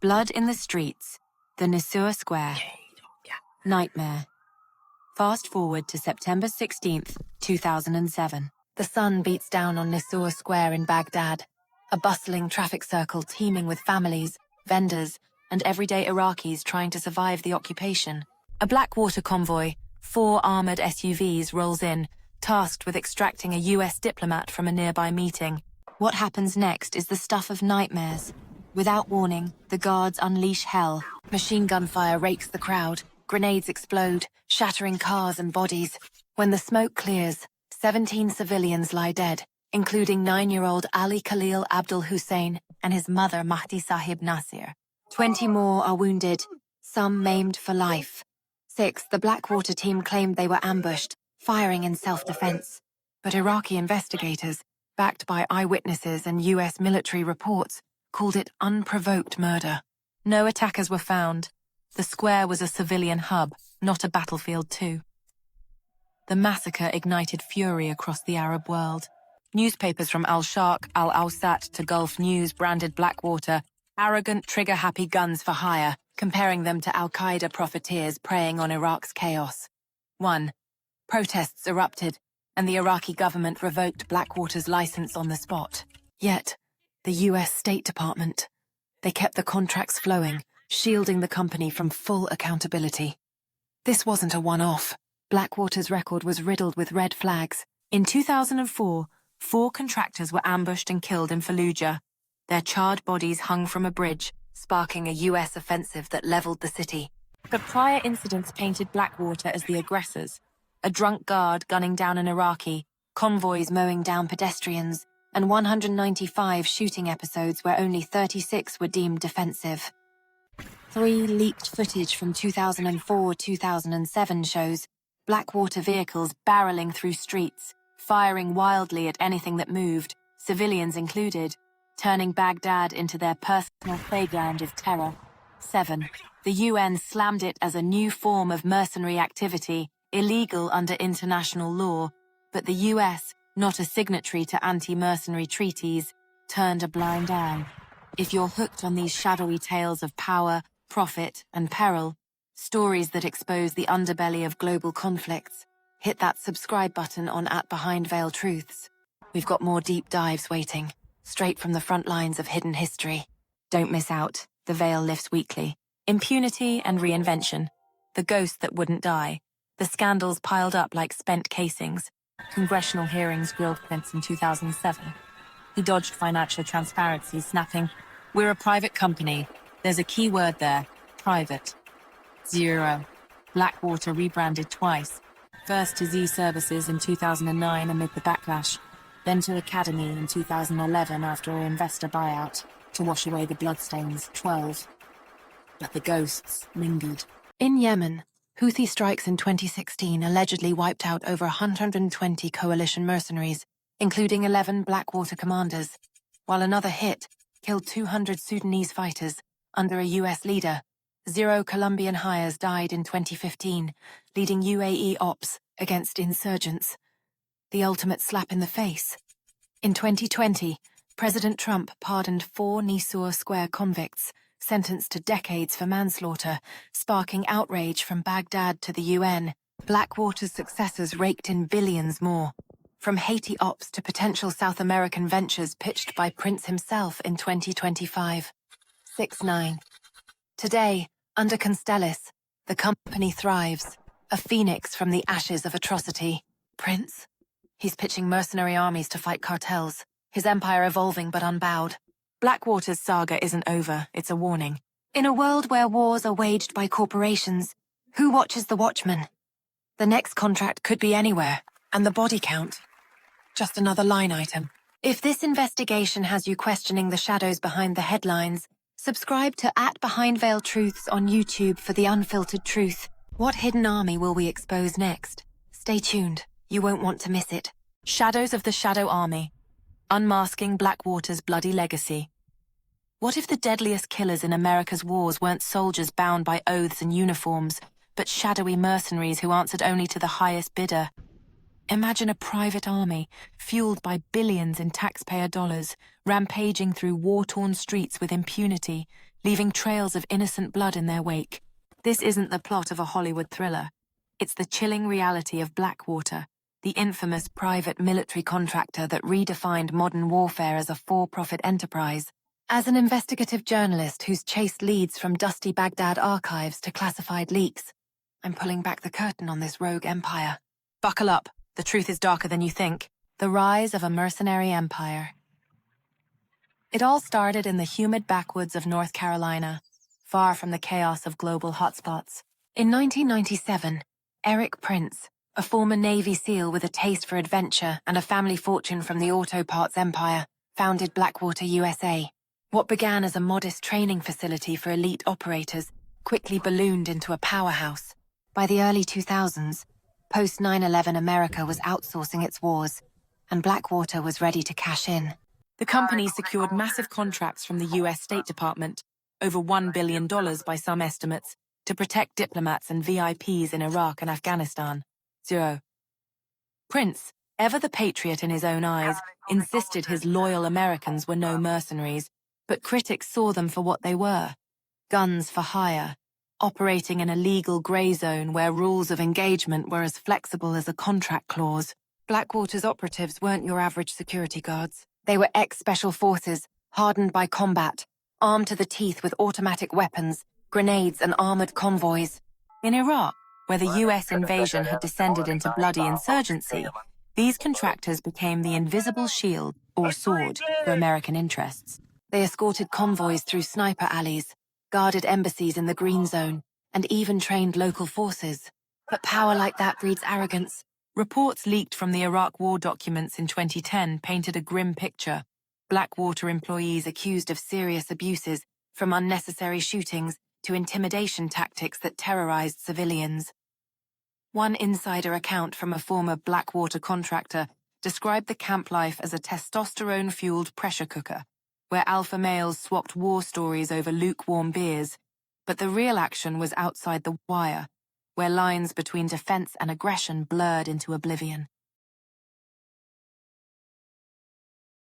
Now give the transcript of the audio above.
Blood in the streets, the Nisour Square. Nightmare. Fast forward to September 16th, 2007. The sun beats down on Nisour Square in Baghdad, a bustling traffic circle teeming with families, vendors, and everyday Iraqis trying to survive the occupation. A Blackwater convoy, 4 armored SUVs, rolls in, tasked with extracting a US diplomat from a nearby meeting. What happens next is the stuff of nightmares. Without warning, the guards unleash hell. Machine gun fire rakes the crowd. Grenades explode, shattering cars and bodies. When the smoke clears, 17 civilians lie dead, including 9-year-old Ali Khalil Abdul Hussein and his mother Mahdi Sahib Nasir. 20 more are wounded, some maimed for life. 6, the Blackwater team claimed they were ambushed, firing in self-defense. But Iraqi investigators, backed by eyewitnesses and US military reports, called it unprovoked murder. No attackers were found. The square was a civilian hub, not a battlefield too. The massacre ignited fury across the Arab world. Newspapers from Al-Sharq, Al-Awsat to Gulf News branded Blackwater arrogant, trigger-happy guns for hire, comparing them to Al-Qaeda profiteers preying on Iraq's chaos. 1. Protests erupted, and the Iraqi government revoked Blackwater's license on the spot. Yet, the US State Department, they kept the contracts flowing, shielding the company from full accountability. This wasn't a one-off. Blackwater's record was riddled with red flags. In 2004, 4 contractors were ambushed and killed in Fallujah. Their charred bodies hung from a bridge, sparking a US offensive that leveled the city. But prior incidents painted Blackwater as the aggressors. A drunk guard gunning down an Iraqi, convoys mowing down pedestrians, and 195 shooting episodes where only 36 were deemed defensive. 3 leaked footage from 2004-2007 shows Blackwater vehicles barreling through streets, firing wildly at anything that moved, civilians included, turning Baghdad into their personal playground of terror. 7. The UN slammed it as a new form of mercenary activity, illegal under international law, but the US, not a signatory to anti-mercenary treaties, turned a blind eye. If you're hooked on these shadowy tales of power, profit, and peril, stories that expose the underbelly of global conflicts, hit that subscribe button on @BehindVeil Truths. We've got more deep dives waiting, straight from the front lines of hidden history. Don't miss out. The Veil lifts weekly. Impunity and reinvention. The ghost that wouldn't die. The scandals piled up like spent casings. Congressional hearings grilled Prince in 2007. He dodged financial transparency, snapping, "We're a private company. There's a key word there. Private." 0. Blackwater rebranded twice. First to Z Services in 2009 amid the backlash, then to Academy in 2011 after an investor buyout to wash away the bloodstains. 12. But the ghosts lingered. In Yemen, Houthi strikes in 2016 allegedly wiped out over 120 coalition mercenaries, including 11 Blackwater commanders, while another hit killed 200 Sudanese fighters under a US leader. 0 Colombian hires died in 2015, leading UAE ops against insurgents. The ultimate slap in the face. In 2020, President Trump pardoned 4 Nisour Square convicts, sentenced to decades for manslaughter, sparking outrage from Baghdad to the UN. Blackwater's successors raked in billions more, from Haiti ops to potential South American ventures pitched by Prince himself in 2025. 6-9. Today, under Constellis, the company thrives, a phoenix from the ashes of atrocity. Prince? He's pitching mercenary armies to fight cartels, his empire evolving but unbowed. Blackwater's saga isn't over, it's a warning. In a world where wars are waged by corporations, who watches the watchmen? The next contract could be anywhere, and the body count, just another line item. If this investigation has you questioning the shadows behind the headlines, subscribe to @BehindVeil Truths on YouTube for the unfiltered truth. What hidden army will we expose next? Stay tuned, you won't want to miss it. Shadows of the Shadow Army. Unmasking Blackwater's bloody legacy. What if the deadliest killers in America's wars weren't soldiers bound by oaths and uniforms, but shadowy mercenaries who answered only to the highest bidder? Imagine a private army, fueled by billions in taxpayer dollars, rampaging through war-torn streets with impunity, leaving trails of innocent blood in their wake. This isn't the plot of a Hollywood thriller. It's the chilling reality of Blackwater, the infamous private military contractor that redefined modern warfare as a for-profit enterprise. As an investigative journalist who's chased leads from dusty Baghdad archives to classified leaks, I'm pulling back the curtain on this rogue empire. Buckle up, the truth is darker than you think. The rise of a mercenary empire. It all started in the humid backwoods of North Carolina, far from the chaos of global hotspots. In 1997, Erik, a former Navy SEAL with a taste for adventure and a family fortune from the auto parts empire, founded Blackwater, USA. What began as a modest training facility for elite operators quickly ballooned into a powerhouse. By the early 2000s, post-9/11 America was outsourcing its wars, and Blackwater was ready to cash in. The company secured massive contracts from the US State Department, over $1 billion by some estimates, to protect diplomats and VIPs in Iraq and Afghanistan. 0. Prince, ever the patriot in his own eyes, insisted his loyal Americans were no mercenaries, but critics saw them for what they were: guns for hire, operating in a legal grey zone where rules of engagement were as flexible as a contract clause. Blackwater's operatives weren't your average security guards. They were ex-special forces, hardened by combat, armed to the teeth with automatic weapons, grenades and armored convoys. In Iraq, where the US invasion had descended into bloody insurgency, these contractors became the invisible shield, or sword, for American interests. They escorted convoys through sniper alleys, guarded embassies in the Green Zone, and even trained local forces. But power like that breeds arrogance. Reports leaked from the Iraq war documents in 2010 painted a grim picture. Blackwater employees accused of serious abuses, from unnecessary shootings to intimidation tactics that terrorized civilians. One insider account from a former Blackwater contractor described the camp life as a testosterone-fueled pressure cooker, where alpha males swapped war stories over lukewarm beers, but the real action was outside the wire, where lines between defense and aggression blurred into oblivion.